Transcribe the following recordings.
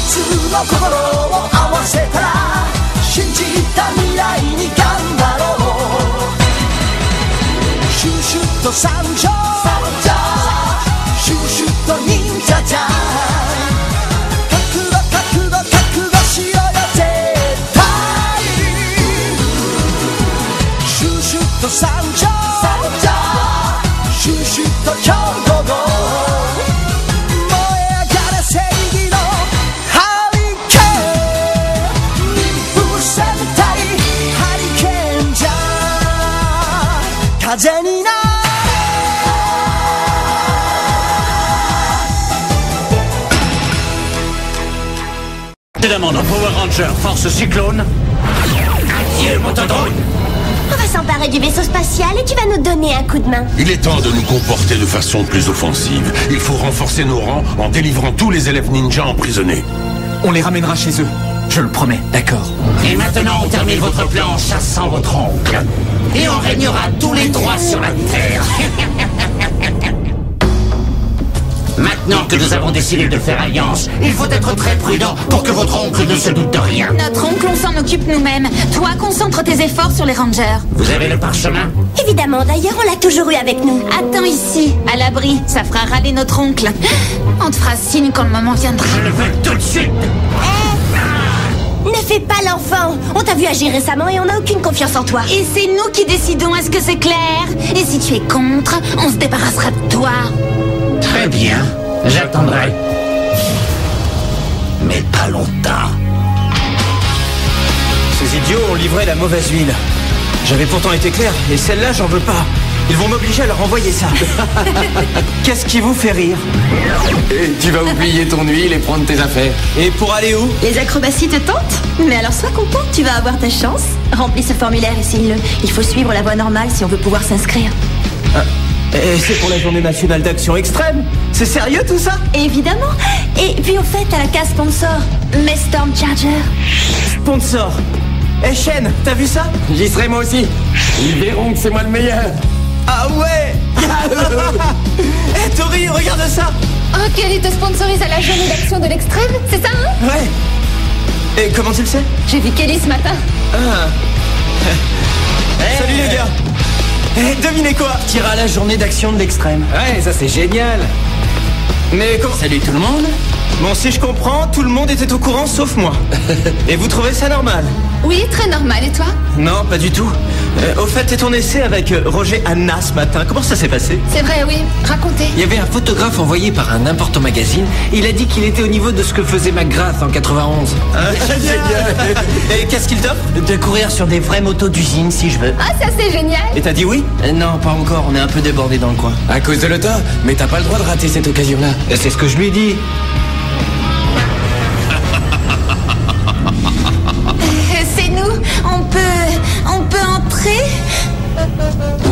つの心を合わせたら信じた未来に頑張ろう。シュシュッと参上、シュシュッと忍者じゃん。覚悟覚悟覚悟しようよ絶対。シュシュッと参上、シュシュッと今日午後燃え上がれ正義のハリケーン。風船対ハリケーンじゃ風になÉvidemment, nos Power Rangers, force cyclone. Adieu, motodrone. On va s'emparer du vaisseau spatial et tu vas nous donner un coup de main. Il est temps de nous comporter de façon plus offensive. Il faut renforcer nos rangs en délivrant tous les élèves ninjas emprisonnés. On les ramènera chez eux. Je le promets, d'accord. Et maintenant, on termine votre plan en chassant votre oncle. Et on régnera tous les droits sur la Terre. Maintenant que nous avons décidé de faire alliance, il faut être très prudent pour que votre oncle ne se doute de rien. Notre oncle, on s'en occupe nous-mêmes. Toi, concentre tes efforts sur les Rangers. Vous avez le parchemin? Évidemment, d'ailleurs, on l'a toujours eu avec nous. Attends ici, à l'abri. Ça fera râler notre oncle. On te fera signe quand le moment viendra. Je le veux tout de suite. Ne fais pas l'enfant. On t'a vu agir récemment et on n'a aucune confiance en toi. Et c'est nous qui décidons, est-ce que c'est clair? Et si tu es contre, on se débarrassera de toi. Très bien, j'attendrai. Mais pas longtemps. Ces idiots ont livré la mauvaise huile. J'avais pourtant été clair, et celle-là, j'en veux pas. Ils vont m'obliger à leur envoyer ça. Qu'est-ce qui vous fait rire? Et tu vas oublier ton huile et prendre tes affaires. Et pour aller où? Les acrobaties te tentent? Mais alors sois content, tu vas avoir ta chance. Remplis ce formulaire et signe-le. Il faut suivre la voie normale si on veut pouvoir s'inscrire. Et c'est pour la journée nationale d'action extrême? C'est sérieux tout ça? Évidemment. Et puis au fait, à la case sponsor, mes Storm Charger. Sponsor. Eh Shen, t'as vu ça? J'y serai moi aussi. Ils verront que c'est moi le meilleur. Ah ouais. Eh Tori, regarde ça. Oh, Kelly te sponsorise à la journée d'action de l'extrême, c'est ça, hein? Ouais. Et comment tu le sais? J'ai vu Kelly ce matin. Ah. Salut les gars. Eh, devinez quoi? Tira à la journée d'action de l'extrême. Ouais, ça c'est génial. Mais comment? Salut tout le monde. Bon, si je comprends, tout le monde était au courant sauf moi. Et vous trouvez ça normal? Oui, très normal, et toi? Non, pas du tout. Au fait, t'es ton essai avec Roger Anna ce matin. Comment ça s'est passé? C'est vrai, oui. Racontez. Il y avait un photographe envoyé par un n'importe magazine. Il a dit qu'il était au niveau de ce que faisait McGrath en 91. Génial. Et qu'est-ce qu'il t'offre? De courir sur des vraies motos d'usine si je veux. Ah, ça c'est génial. Et t'as dit oui? Non, pas encore. On est un peu débordé dans le coin. À cause de l'auto? Mais t'as pas le droit de rater cette occasion-là. C'est ce que je lui ai dit. C'est nous. On peut entrer?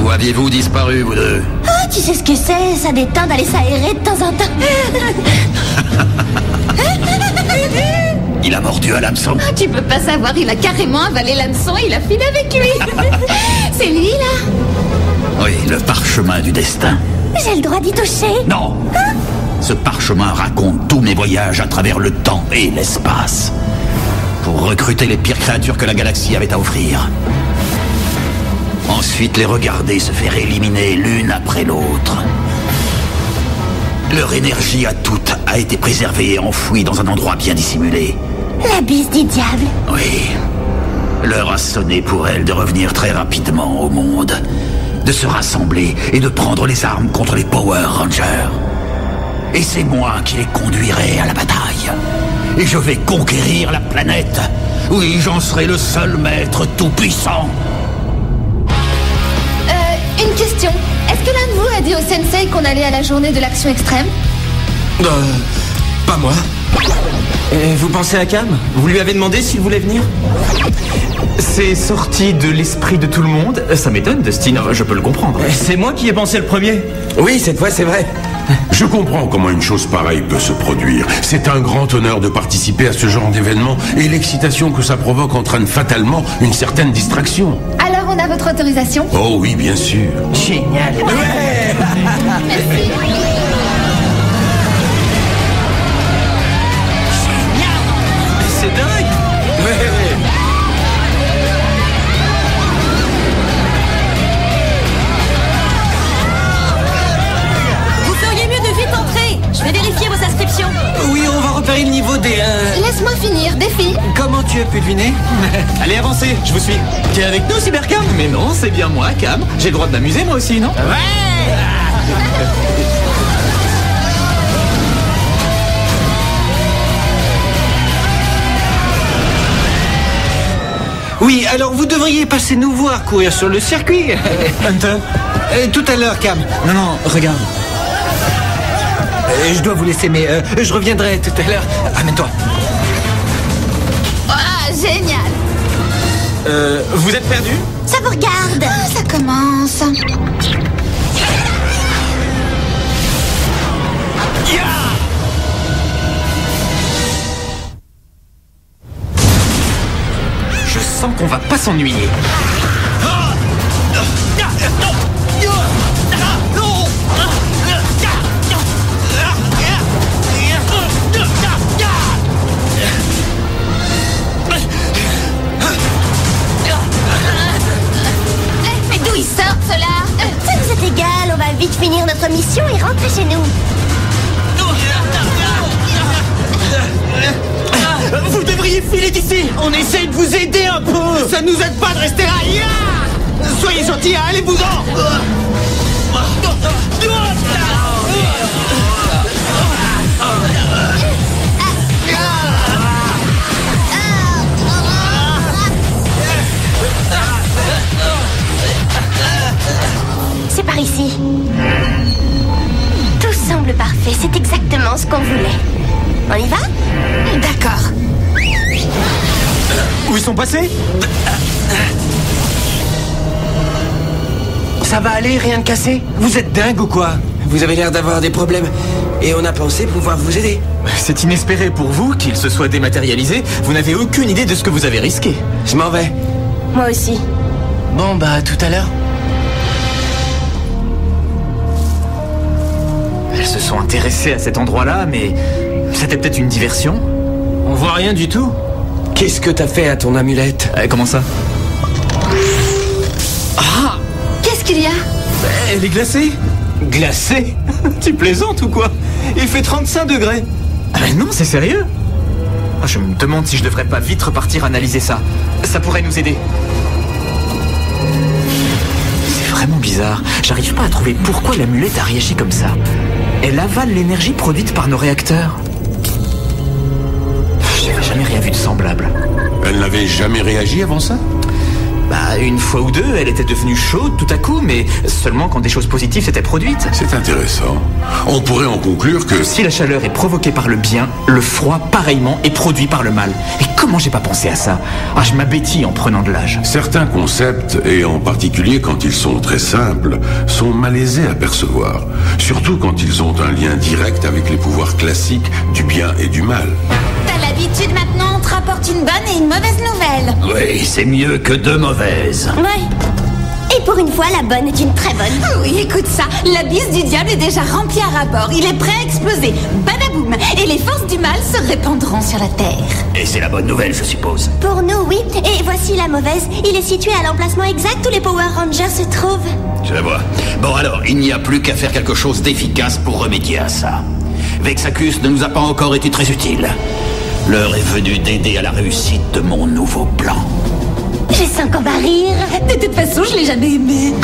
Où aviez-vous disparu, vous deux? Ah, tu sais ce que c'est, ça détend d'aller s'aérer de temps en temps. Il a mordu à l'hameçon. Ah, tu peux pas savoir, il a carrément avalé l'hameçon et il a filé avec lui. C'est lui, là? Oui, le parchemin du destin. J'ai le droit d'y toucher. Non. Ce parchemin raconte tous mes voyages à travers le temps et l'espace. Pour recruter les pires créatures que la galaxie avait à offrir. Ensuite, les regarder se faire éliminer l'une après l'autre. Leur énergie à toutes a été préservée et enfouie dans un endroit bien dissimulé. La bise du diable. Oui. L'heure a sonné pour elles de revenir très rapidement au monde. De se rassembler et de prendre les armes contre les Power Rangers. Et c'est moi qui les conduirai à la bataille. Et je vais conquérir la planète. Oui, j'en serai le seul maître tout-puissant. Une question. Est-ce que l'un de vous a dit au sensei qu'on allait à la journée de l'action extrême? Pas moi. Et vous pensez à Cam? Vous lui avez demandé s'il voulait venir? C'est sorti de l'esprit de tout le monde. Ça m'étonne, Dustin, je peux le comprendre. C'est moi qui ai pensé le premier. Oui, cette fois c'est vrai. Je comprends comment une chose pareille peut se produire. C'est un grand honneur de participer à ce genre d'événement et l'excitation que ça provoque entraîne fatalement une certaine distraction. Alors on a votre autorisation? Oh oui, bien sûr. Génial. Ouais. Merci. finir, défi. Comment tu as pu deviner? Allez, avancez, je vous suis. T'es avec nous, Cybercam? Mais non, c'est bien moi, Cam. J'ai le droit de m'amuser, moi aussi, non? Ouais. Oui, alors vous devriez passer nous voir courir sur le circuit. Hunter? Tout à l'heure, Cam. Non, regarde. Je dois vous laisser, mais je reviendrai tout à l'heure. Amène-toi. Ah, génial. Vous êtes perdu? Ça vous regarde. Ah, ça commence. Je sens qu'on va pas s'ennuyer. Mais d'où ils sortent, ceux-là? Ça nous est égal, on va vite finir notre mission et rentrer chez nous. Vous devriez filer d'ici. On essaye de vous aider un peu. Ça nous aide pas de rester là. Soyez gentils, allez-vous-en. C'est par ici. Tout semble parfait, c'est exactement ce qu'on voulait. On y va? D'accord. Où ils sont passés? Ça va aller, rien de cassé? Vous êtes dingue ou quoi? Vous avez l'air d'avoir des problèmes. Et on a pensé pouvoir vous aider. C'est inespéré pour vous qu'il se soit dématérialisé. Vous n'avez aucune idée de ce que vous avez risqué. Je m'en vais. Moi aussi. Bon, bah, tout à l'heure. Elles se sont intéressées à cet endroit-là, mais c'était peut-être une diversion. On voit rien du tout. Qu'est-ce que t'as fait à ton amulette? Comment ça? Ah! Qu'est-ce qu'il y a? Elle est glacée. Glacée? Tu plaisantes ou quoi? Il fait 35 degrés. Ah ben non, c'est sérieux. Je me demande si je devrais pas vite repartir analyser ça. Ça pourrait nous aider. C'est vraiment bizarre. J'arrive pas à trouver pourquoi l'amulette a réagi comme ça. Elle avale l'énergie produite par nos réacteurs. J'avais jamais rien vu de semblable. Elle n'avait jamais réagi avant ça? Bah, une fois ou deux, elle était devenue chaude tout à coup, mais seulement quand des choses positives s'étaient produites. C'est intéressant. On pourrait en conclure que... Si la chaleur est provoquée par le bien, le froid, pareillement, est produit par le mal. Et comment j'ai pas pensé à ça? Ah, je m'abêtis en prenant de l'âge. Certains concepts, et en particulier quand ils sont très simples, sont malaisés à percevoir. Surtout quand ils ont un lien direct avec les pouvoirs classiques du bien et du mal. T'as l'habitude maintenant, on te rapporte une bonne et une mauvaise nouvelle. Oui, c'est mieux que deux mauvaises. Ouais. Et pour une fois, la bonne est une très bonne. Oui, écoute ça, la bise du diable est déjà remplie à ras-bord. Il est prêt à exploser. Badaboum. Et les forces du mal se répandront sur la Terre. Et c'est la bonne nouvelle, je suppose. Pour nous, oui. Et voici la mauvaise. Il est situé à l'emplacement exact où les Power Rangers se trouvent. Je vois. Bon alors, il n'y a plus qu'à faire quelque chose d'efficace pour remédier à ça. Vexacus ne nous a pas encore été très utile. L'heure est venue d'aider à la réussite de mon nouveau plan. Je sens qu'on va rire. De toute façon, je l'ai jamais aimé.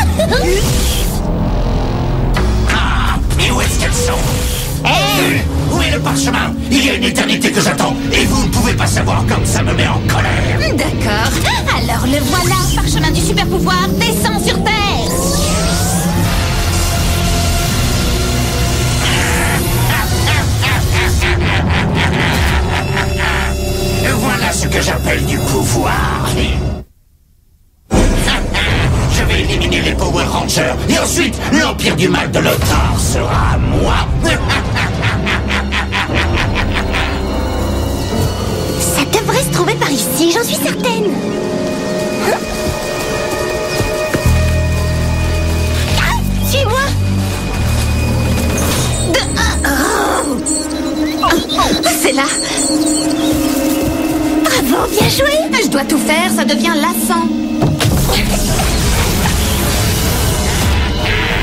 Ah, mais où est-ce qu'elles sont? Où est le parchemin? Il y a une éternité que j'attends, et vous ne pouvez pas savoir comme ça me met en colère. D'accord. Alors le voilà, parchemin du super pouvoir descend sur Terre. Voilà ce que j'appelle du pouvoir. Je vais éliminer les Power Rangers, et ensuite, l'Empire du Mal de Lothar sera à moi. Ça devrait se trouver par ici, j'en suis certaine. Hein? Ah, suis-moi. C'est là. Bravo, bien joué. Je dois tout faire, ça devient lassant.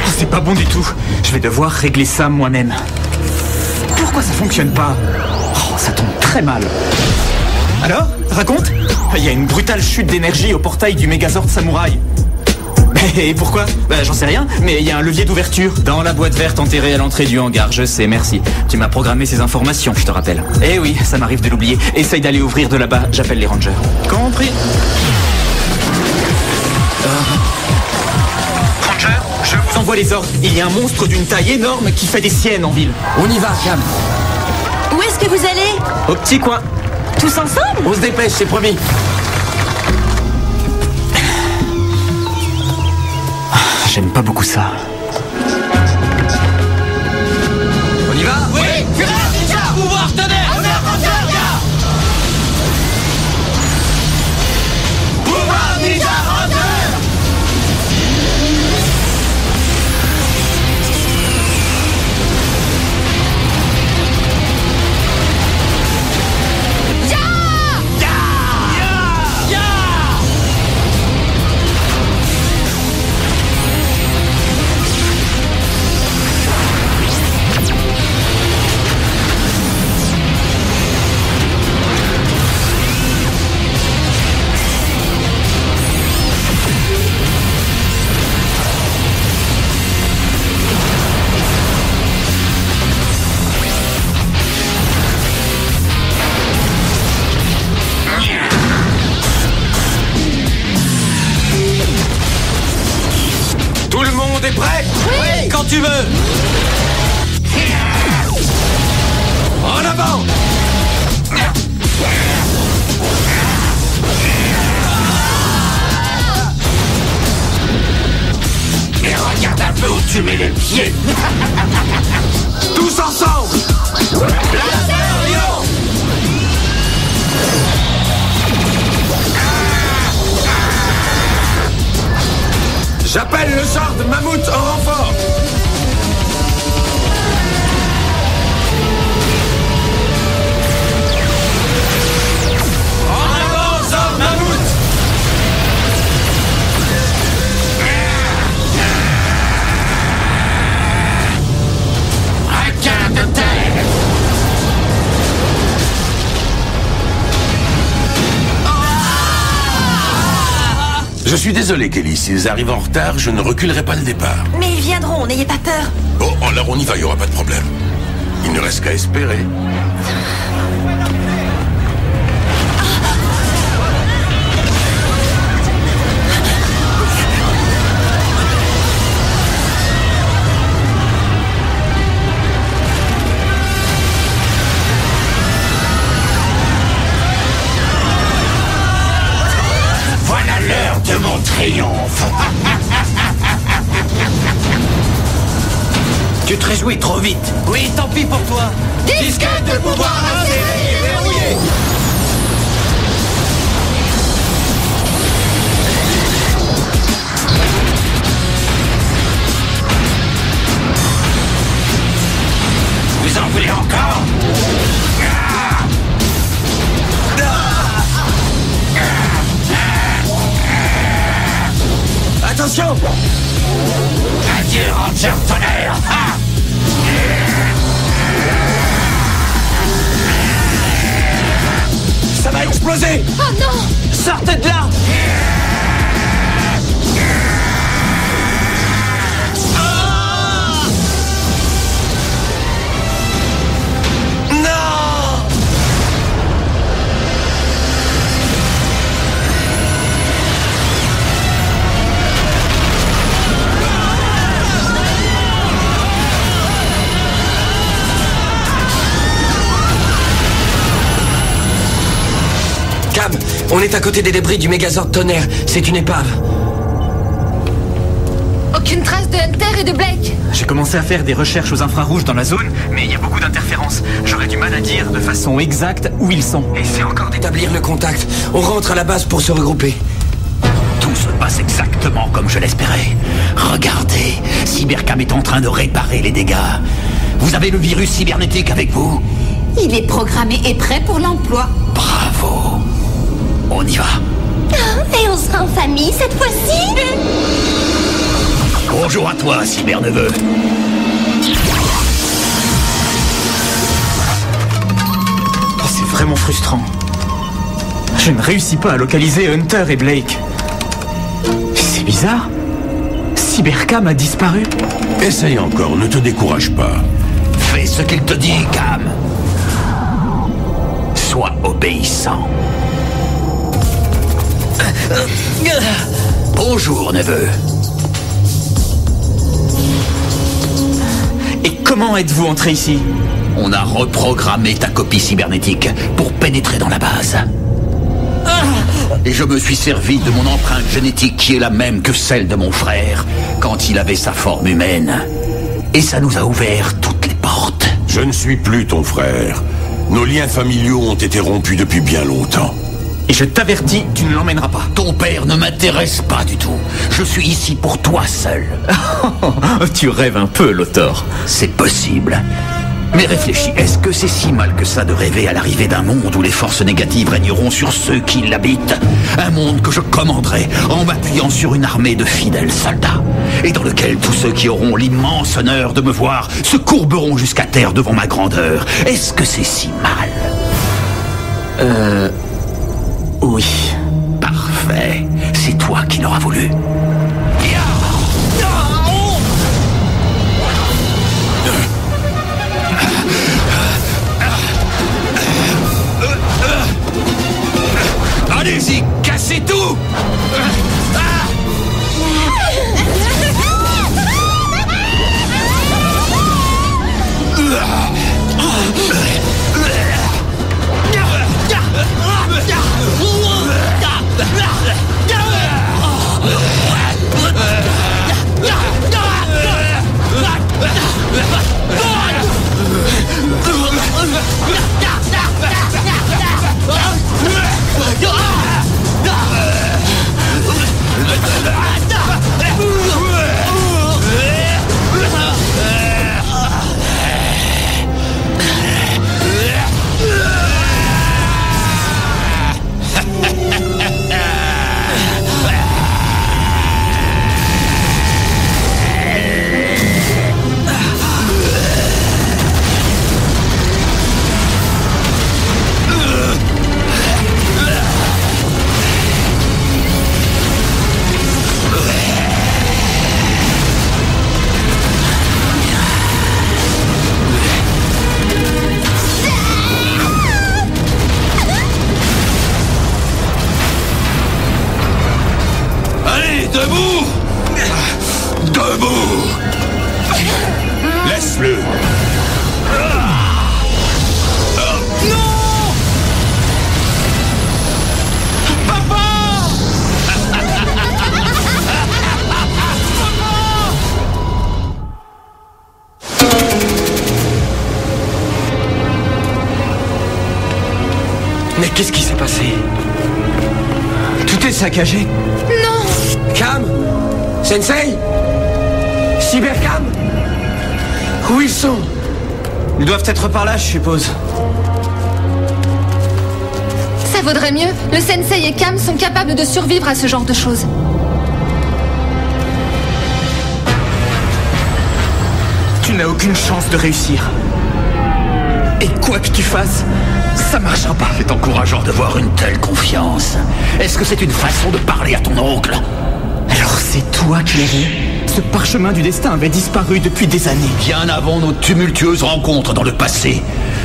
Oh, c'est pas bon du tout. Je vais devoir régler ça moi-même. Pourquoi ça fonctionne pas? Oh, ça tombe très mal. Alors, raconte. Il y a une brutale chute d'énergie au portail du Megazord Samouraï. Et pourquoi? J'en sais rien, mais il y a un levier d'ouverture dans la boîte verte enterrée à l'entrée du hangar. Je sais, merci. Tu m'as programmé ces informations, je te rappelle. Eh oui, ça m'arrive de l'oublier. Essaye d'aller ouvrir de là-bas, j'appelle les rangers. Compris. Ranger, je vous envoie les ordres. Il y a un monstre d'une taille énorme qui fait des siennes en ville. On y va, Cam. Où est-ce que vous allez? Au petit coin. Tous ensemble? On se dépêche, c'est promis. J'aime pas beaucoup ça. On y va? Oui, Fureur Ninja, pouvoir tonnerre, honneur ranger, gars. Pouvoir Ninja ranger. T'es prêt? Oui. Quand tu veux. En avant. Et regarde un peu où tu mets les pieds. Tous ensemble. Laser Lion. J'appelle le sort de Mammouth en renfort. En avant, sort Mammouth. Requin de terre. Je suis désolé, Kelly. S'ils arrivent en retard, je ne reculerai pas le départ. Mais ils viendront, n'ayez pas peur. Bon, alors on y va, il n'y aura pas de problème. Il ne reste qu'à espérer. Voilà l'heure de mon triomphe. Tu te réjouis trop vite. Oui, tant pis pour toi. Disquette de pouvoir inséré et verrouillé. Vous en voulez encore? Attention. Adieu, Ranger Tonnerre. Ah. Ça va exploser. Oh non! Sortez de là. Cam, on est à côté des débris du Megazord Tonnerre. C'est une épave. Aucune trace de Hunter et de Blake. J'ai commencé à faire des recherches aux infrarouges dans la zone, mais il y a beaucoup d'interférences. J'aurais du mal à dire de façon exacte où ils sont. Et c'est encore d'établir le contact. On rentre à la base pour se regrouper. Tout se passe exactement comme je l'espérais. Regardez, Cybercam est en train de réparer les dégâts. Vous avez le virus cybernétique avec vous? Il est programmé et prêt pour l'emploi. Bravo. On y va. Et on sera en famille cette fois-ci. Bonjour à toi, cyberneveu. Oh, c'est vraiment frustrant. Je ne réussis pas à localiser Hunter et Blake. C'est bizarre. Cybercam a disparu. Essaye encore, ne te décourage pas. Fais ce qu'il te dit, Cam. Sois obéissant. Bonjour, neveu. Et comment êtes-vous entré ici? On a reprogrammé ta copie cybernétique pour pénétrer dans la base. Et je me suis servi de mon empreinte génétique qui est la même que celle de mon frère quand il avait sa forme humaine. Et ça nous a ouvert toutes les portes. Je ne suis plus ton frère. Nos liens familiaux ont été rompus depuis bien longtemps. Et je t'avertis, tu ne l'emmèneras pas. Ton père ne m'intéresse pas du tout. Je suis ici pour toi seul. Tu rêves un peu, Lothor. C'est possible. Mais réfléchis, est-ce que c'est si mal que ça de rêver à l'arrivée d'un monde où les forces négatives régneront sur ceux qui l'habitent? Un monde que je commanderai en m'appuyant sur une armée de fidèles soldats, et dans lequel tous ceux qui auront l'immense honneur de me voir se courberont jusqu'à terre devant ma grandeur. Est-ce que c'est si mal? Oui. Parfait. C'est toi qui l'auras voulu. Allez-y, cassez tout! Debout! Debout! Laisse-le! Non! Papa! Mais qu'est-ce qui s'est passé? Tout est saccagé. Non! Cam? Sensei? Cybercam? Où ils sont? Ils doivent être par là, je suppose. Ça vaudrait mieux. Le Sensei et Cam sont capables de survivre à ce genre de choses. Tu n'as aucune chance de réussir. Et quoi que tu fasses, ça marchera pas. C'est encourageant de voir une telle confiance. Est-ce que c'est une façon de parler à ton oncle? Alors c'est toi qui l'as vu? Ce parchemin du destin avait disparu depuis des années. Bien avant nos tumultueuses rencontres dans le passé,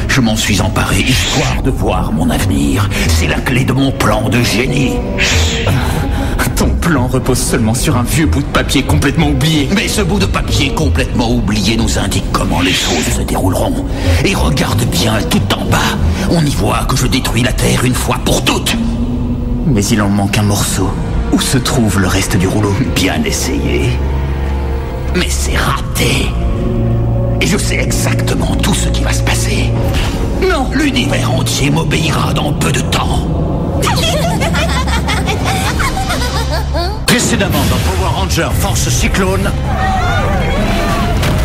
je m'en suis emparé histoire de voir mon avenir. C'est la clé de mon plan de génie. Ton plan repose seulement sur un vieux bout de papier complètement oublié. Mais ce bout de papier complètement oublié nous indique comment les choses se dérouleront. Et regarde bien tout en bas. On y voit que je détruis la Terre une fois pour toutes. Mais il en manque un morceau. Où se trouve le reste du rouleau? Bien essayé. Mais c'est raté. Et je sais exactement tout ce qui va se passer. Non, l'univers entier m'obéira dans peu de temps. Précédemment dans Power Ranger Force Cyclone.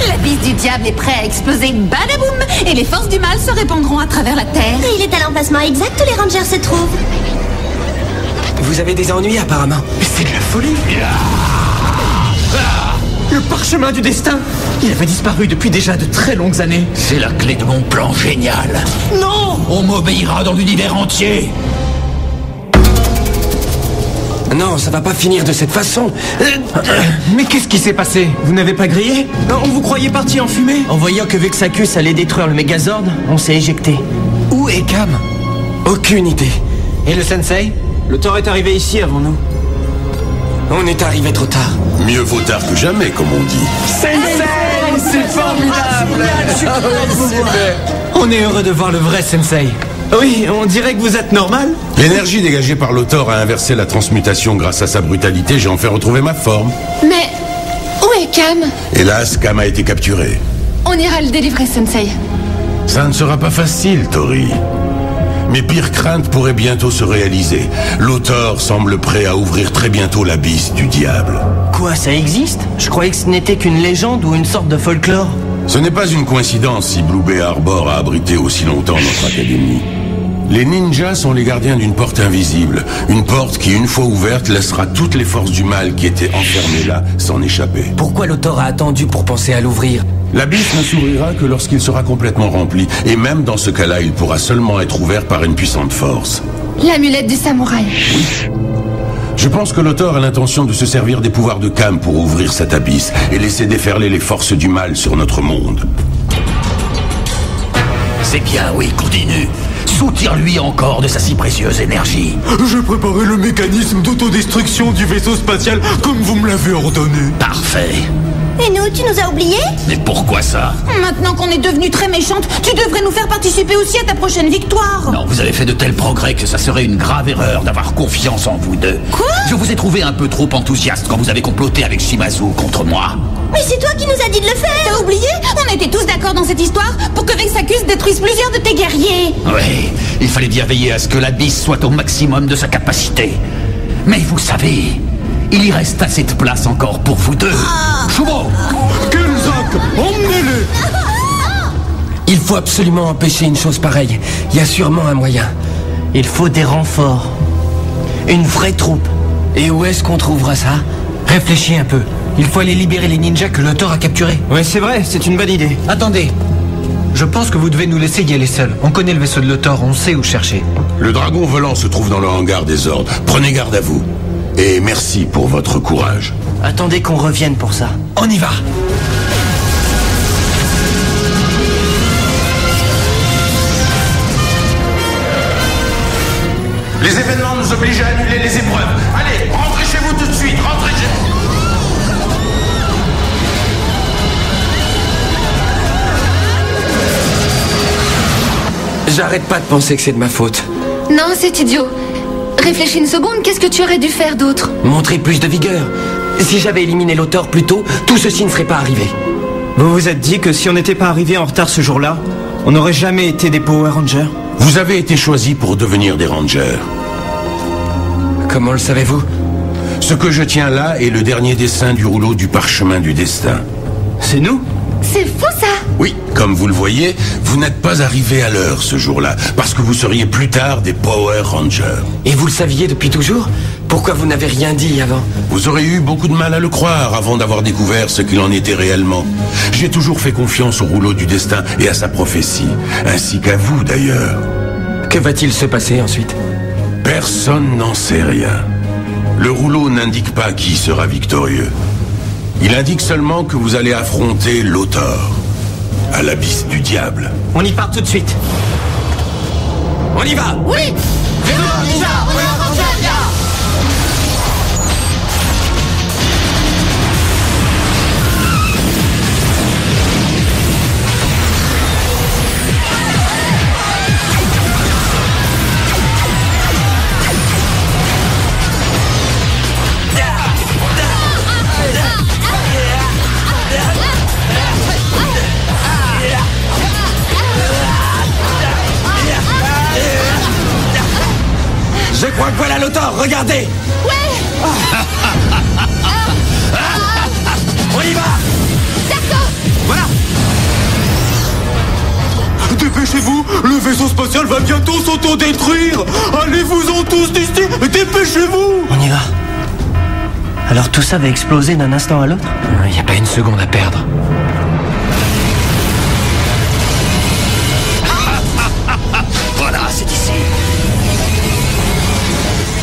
La bise du diable est prête à exploser, badaboum, et les forces du mal se répandront à travers la Terre. Et il est à l'emplacement exact où les rangers se trouvent. Vous avez des ennuis apparemment. Mais c'est de la folie. Le parchemin du destin, il avait disparu depuis déjà de très longues années. C'est la clé de mon plan génial. Non! On m'obéira dans l'univers entier. Non, ça va pas finir de cette façon. Mais qu'est-ce qui s'est passé? Vous n'avez pas grillé? On vous croyait parti en fumée? En voyant que Vexacus allait détruire le Megazord, on s'est éjecté. Où est Cam? Aucune idée. Et le sensei? Le Thor est arrivé ici avant nous. On est arrivé trop tard. Mieux vaut tard que jamais, comme on dit. Sensei! C'est formidable! On est heureux de voir le vrai Sensei. Oui, on dirait que vous êtes normal. L'énergie dégagée par l'Autor a inversé la transmutation grâce à sa brutalité. J'ai enfin retrouvé ma forme. Mais où est Cam? Hélas, Cam a été capturé. On ira le délivrer, Sensei. Ça ne sera pas facile, Tori. Mes pires craintes pourraient bientôt se réaliser. L'Autor semble prêt à ouvrir très bientôt l'abysse du diable. Quoi, ça existe? Je croyais que ce n'était qu'une légende ou une sorte de folklore. Ce n'est pas une coïncidence si Blue Bay Harbor a abrité aussi longtemps notre académie. Les ninjas sont les gardiens d'une porte invisible. Une porte qui, une fois ouverte, laissera toutes les forces du mal qui étaient enfermées là s'en échapper. Pourquoi l'Autor a attendu pour penser à l'ouvrir? L'abysse ne s'ouvrira que lorsqu'il sera complètement rempli. Et même dans ce cas-là, il pourra seulement être ouvert par une puissante force. L'amulette du samouraï. Je pense que l'Autor a l'intention de se servir des pouvoirs de Cam pour ouvrir cet abysse et laisser déferler les forces du mal sur notre monde. C'est bien, oui, continue. Soutire-lui encore de sa si précieuse énergie. J'ai préparé le mécanisme d'autodestruction du vaisseau spatial comme vous me l'avez ordonné. Parfait. Et nous, tu nous as oubliés? Mais pourquoi ça? Maintenant qu'on est devenue très méchante, tu devrais nous faire participer aussi à ta prochaine victoire. Non, vous avez fait de tels progrès que ça serait une grave erreur d'avoir confiance en vous deux. Quoi? Je vous ai trouvé un peu trop enthousiaste quand vous avez comploté avec Shimazu contre moi. Mais c'est toi qui nous as dit de le faire! T'as oublié? On était tous d'accord dans cette histoire pour que Vexacus détruise plusieurs de tes guerriers. Oui, il fallait bien veiller à ce que l'abysse soit au maximum de sa capacité. Mais vous savez, il y reste assez de place encore pour vous deux. Choubo! Kenzak, emmenez-les! Il faut absolument empêcher une chose pareille. Il y a sûrement un moyen. Il faut des renforts. Une vraie troupe. Et où est-ce qu'on trouvera ça? Réfléchis un peu. Il faut aller libérer les ninjas que l'Autor a capturés. Ouais, c'est vrai, c'est une bonne idée. Attendez. Je pense que vous devez nous laisser y aller seuls. On connaît le vaisseau de l'Autor, on sait où chercher. Le dragon volant se trouve dans le hangar des ordres. Prenez garde à vous. Et merci pour votre courage. Attendez qu'on revienne pour ça. On y va! Les événements nous obligent à annuler les épreuves. Allez, rentrez chez vous tout de suite, rentrez chez vous. J'arrête pas de penser que c'est de ma faute. Non, c'est idiot. Réfléchis une seconde, qu'est-ce que tu aurais dû faire d'autre? Montrer plus de vigueur. Si j'avais éliminé l'Autor plus tôt, tout ceci ne serait pas arrivé. Vous vous êtes dit que si on n'était pas arrivé en retard ce jour-là, on n'aurait jamais été des Power Rangers? Vous avez été choisis pour devenir des Rangers. Comment le savez-vous? Ce que je tiens là est le dernier dessin du rouleau du parchemin du destin. C'est nous? C'est fou ça! Oui, comme vous le voyez, vous n'êtes pas arrivé à l'heure ce jour-là, parce que vous seriez plus tard des Power Rangers. Et vous le saviez depuis toujours? Pourquoi vous n'avez rien dit avant? Vous aurez eu beaucoup de mal à le croire avant d'avoir découvert ce qu'il en était réellement. J'ai toujours fait confiance au rouleau du destin et à sa prophétie, ainsi qu'à vous d'ailleurs. Que va-t-il se passer ensuite? Personne n'en sait rien. Le rouleau n'indique pas qui sera victorieux. Il indique seulement que vous allez affronter l'Autor, à l'abysse du diable. On y part tout de suite. On y va! Oui! Je crois que voilà l'Autor, regardez! Ouais! On y va! D'accord! Voilà! Dépêchez-vous, le vaisseau spatial va bientôt s'autodétruire. Allez-vous-en tous d'ici, dépêchez-vous. On y va. Alors tout ça va exploser d'un instant à l'autre? Il n'y a pas une seconde à perdre. Voilà, c'est ici.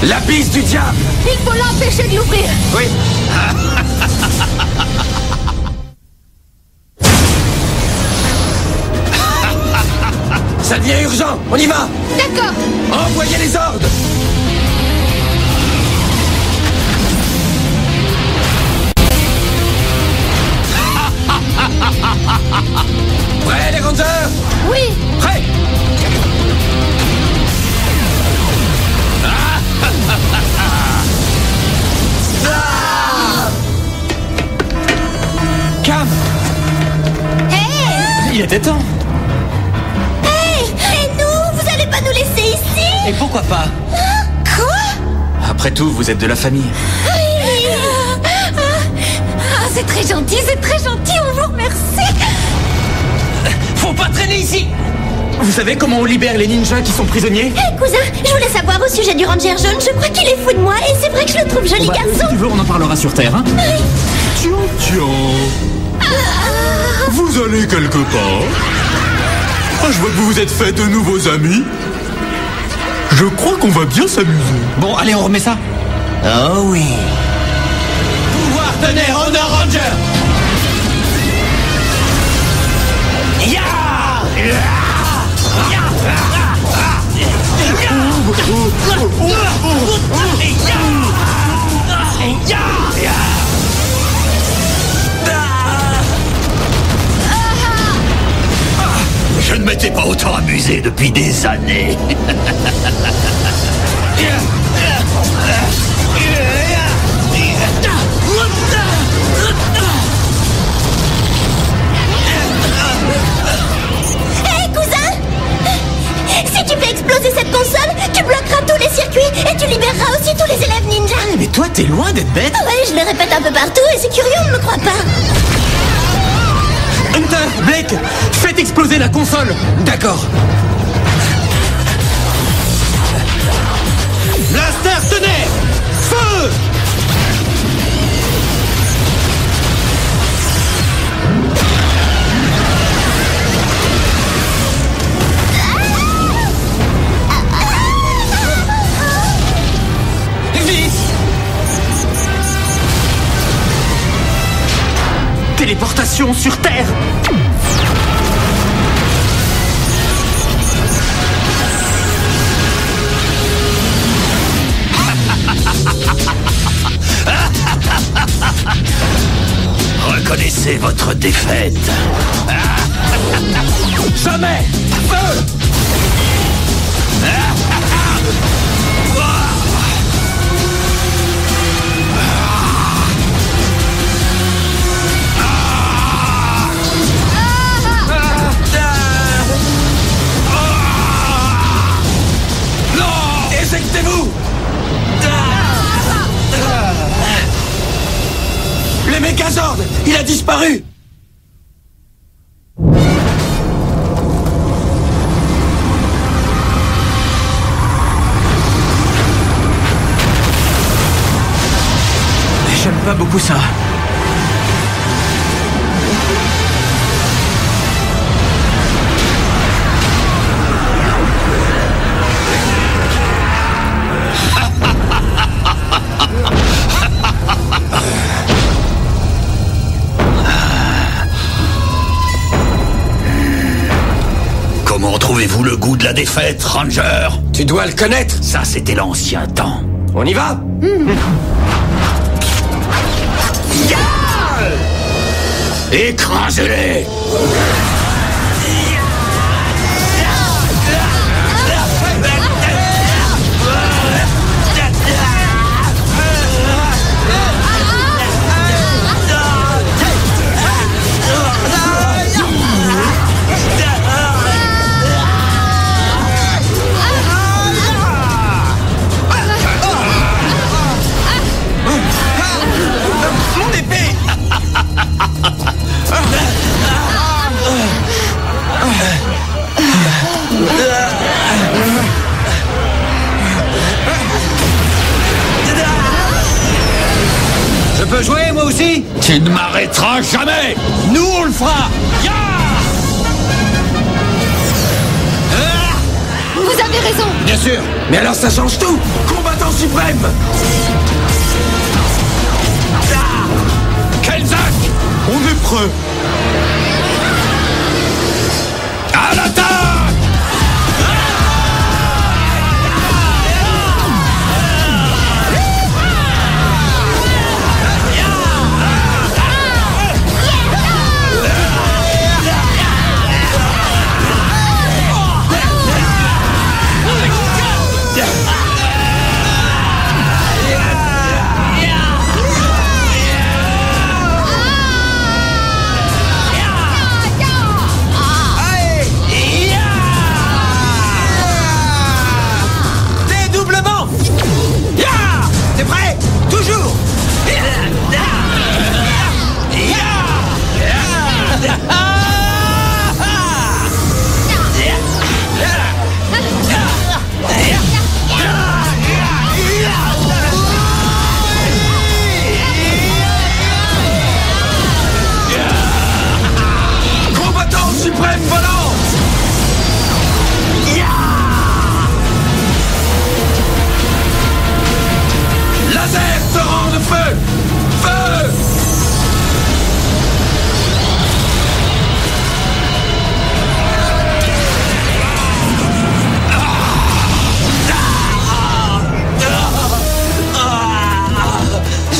L'abysse du diable! Il faut l'empêcher de l'ouvrir. Oui. Ça devient urgent, on y va. D'accord. Envoyez les ordres. Prêts les Rangers? Oui. Prêts. Cam. Hey! Il était temps. Hey! Et nous? Vous allez pas nous laisser ici? Et pourquoi pas? Quoi? Après tout, vous êtes de la famille. C'est très gentil, on vous remercie. Faut pas traîner ici. Vous savez comment on libère les ninjas qui sont prisonniers? Hé, cousin, je voulais savoir au sujet du Ranger jaune. Je crois qu'il est fou de moi et c'est vrai que je le trouve joli garçon. Si tu veux, on en parlera sur Terre, hein? Tiens. Vous allez quelque part? Ah, je vois que vous vous êtes fait de nouveaux amis. Je crois qu'on va bien s'amuser. Bon, allez, on remet ça. Oh oui. Pouvoir tenir Honor Ranger. Je ne m'étais pas autant amusé depuis des années. Hé, cousin! Si tu fais exploser cette console, tu bloqueras tous les circuits et tu libéreras aussi tous les élèves ninja. Mais toi, t'es loin d'être bête. Ouais, je le répète un peu partout et c'est curieux, on ne me croit pas. Hunter, Blake, faites exploser la console. D'accord. Blaster, tenez. Feu. Téléportation sur Terre. Reconnaissez votre défaite. Jamais. Feu. Éjectez-vous! Les Megazords! Il a disparu! J'aime pas beaucoup ça. Comment trouvez-vous le goût de la défaite, Ranger? Tu dois le connaître. Ça, c'était l'ancien temps. On y va? Écrasez-les! Mon épée! Je peux jouer, moi aussi? Tu ne m'arrêteras jamais! Nous, on le fera! Vous avez raison. Bien sûr. Mais alors ça change tout. Combattant suprême. affreux. À l'attaque! T'es prêt? Toujours! Combattant suprême volant! Laser, torrent de feu! Feu!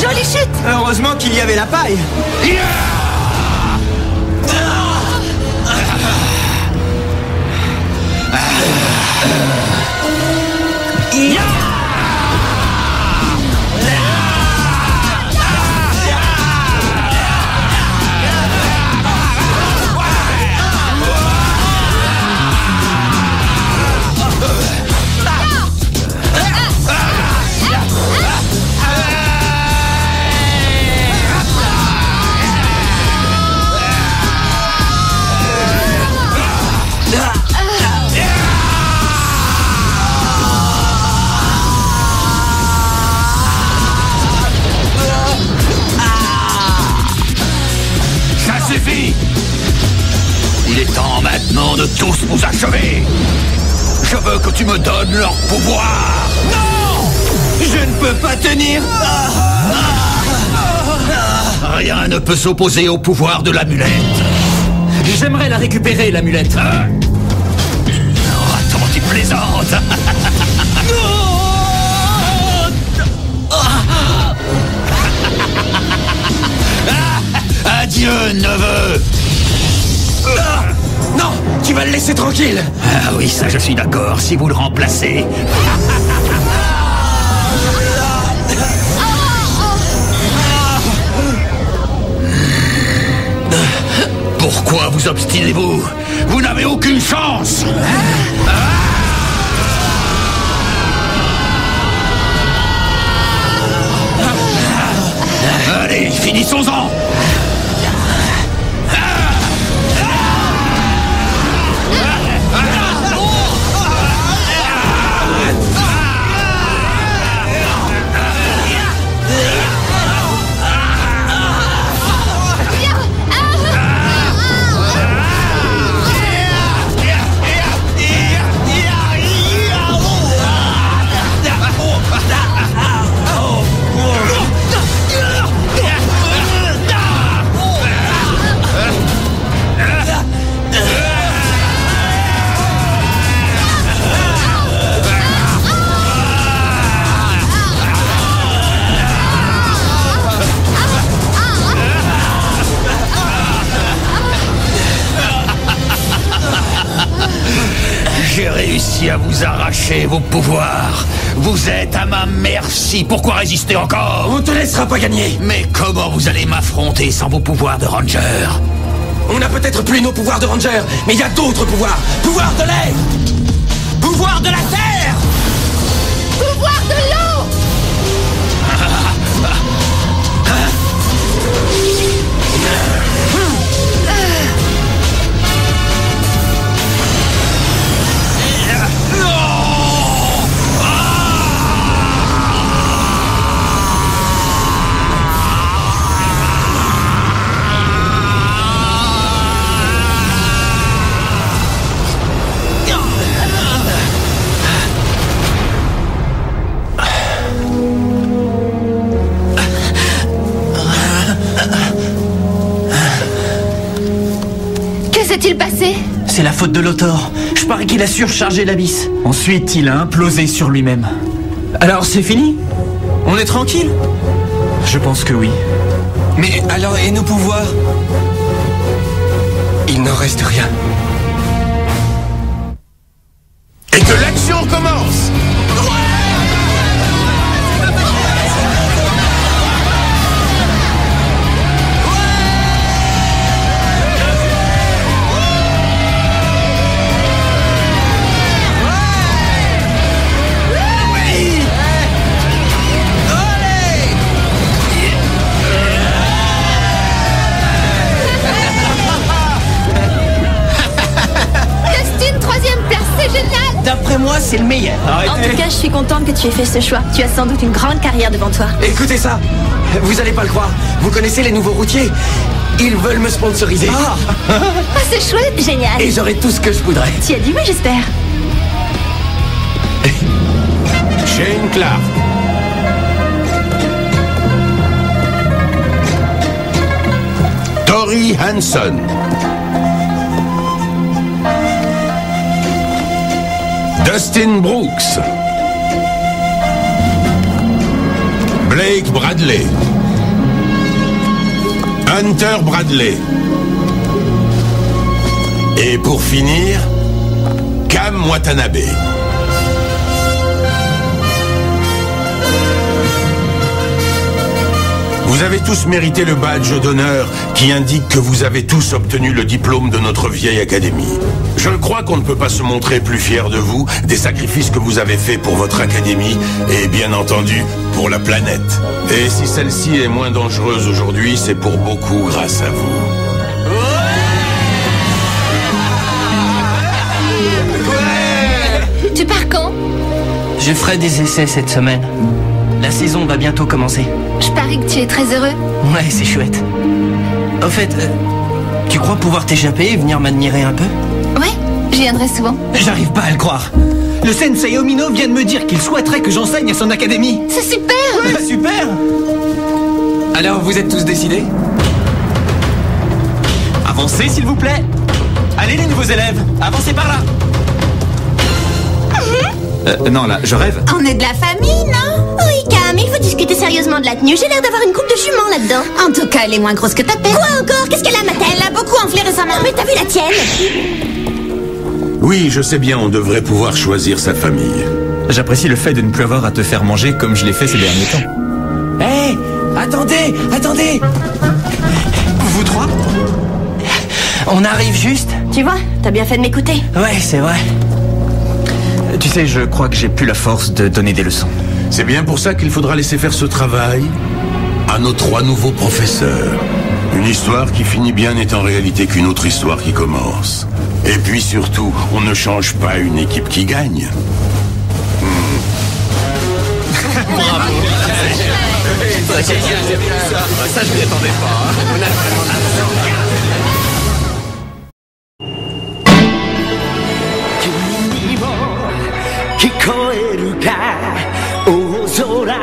Jolie chute! Heureusement qu'il y avait la paille. Ça suffit! Il est temps maintenant de tous vous achever! Je veux que tu me donnes leur pouvoir! Non! Je ne peux pas tenir. Rien ne peut s'opposer au pouvoir de l'amulette! J'aimerais la récupérer, l'amulette. Oh, attends, tu plaisantes! Adieu, neveu! Non, tu vas le laisser tranquille. Ah oui, ça je suis d'accord, si vous le remplacez. Pourquoi vous obstinez-vous? Vous n'avez aucune chance! Allez, finissons-en! J'ai réussi à vous arracher vos pouvoirs. Vous êtes à ma merci. Pourquoi résister encore? On te laissera pas gagner. Mais comment vous allez m'affronter sans vos pouvoirs de ranger? On n'a peut-être plus nos pouvoirs de ranger, mais il y a d'autres pouvoirs. Pouvoir de l'air. Pouvoir de la terre. Pouvoir de l'eau. C'est la faute de Lothor. Je parie qu'il a surchargé l'abysse. Ensuite, il a implosé sur lui-même. Alors c'est fini? On est tranquille? Je pense que oui. Mais alors, et nos pouvoirs? Il n'en reste rien. Et que l'action commence! D'après moi, c'est le meilleur. En tout cas, je suis contente que tu aies fait ce choix. Tu as sans doute une grande carrière devant toi. Écoutez ça, vous allez pas le croire. Vous connaissez les nouveaux routiers? Ils veulent me sponsoriser. Ah, c'est chouette, génial. Et j'aurai tout ce que je voudrais. Tu as dit oui, j'espère. Shane Clark. Tori Hanson. Dustin Brooks. Blake Bradley. Hunter Bradley. Et pour finir, Cam Watanabe. Vous avez tous mérité le badge d'honneur qui indique que vous avez tous obtenu le diplôme de notre vieille académie. Je crois qu'on ne peut pas se montrer plus fier de vous, des sacrifices que vous avez faits pour votre académie et bien entendu pour la planète. Et si celle-ci est moins dangereuse aujourd'hui, c'est pour beaucoup grâce à vous. Tu pars quand? Je ferai des essais cette semaine. La saison va bientôt commencer. Je parie que tu es très heureux. Ouais, c'est chouette. Au fait, tu crois pouvoir t'échapper et venir m'admirer un peu? Ouais, je viendrai souvent. J'arrive pas à le croire. Le sensei Omino vient de me dire qu'il souhaiterait que j'enseigne à son académie. C'est super! Ouais, super! Alors, vous êtes tous décidés? Avancez, s'il vous plaît. Allez, les nouveaux élèves, avancez par là. Non, là, je rêve. On est de la famille, non? Oui, Cam, il faut discuter sérieusement de la tenue. J'ai l'air d'avoir une coupe de jument là-dedans. En tout cas, elle est moins grosse que ta tête. Quoi encore? Qu'est-ce qu'elle a, ma tête? Elle a beaucoup enflé récemment. Mais t'as vu la tienne? Oui, je sais bien, on devrait pouvoir choisir sa famille. J'apprécie le fait de ne plus avoir à te faire manger comme je l'ai fait ces derniers temps. Hé, attendez, attendez. Vous trois? On arrive juste. Tu vois, t'as bien fait de m'écouter. Ouais, c'est vrai. Tu sais, je crois que j'ai plus la force de donner des leçons. C'est bien pour ça qu'il faudra laisser faire ce travail à nos 3 nouveaux professeurs. Une histoire qui finit bien n'est en réalité qu'une autre histoire qui commence. Et puis surtout, on ne change pas une équipe qui gagne. Bravo. Ça, je m'y attendais pas. SOS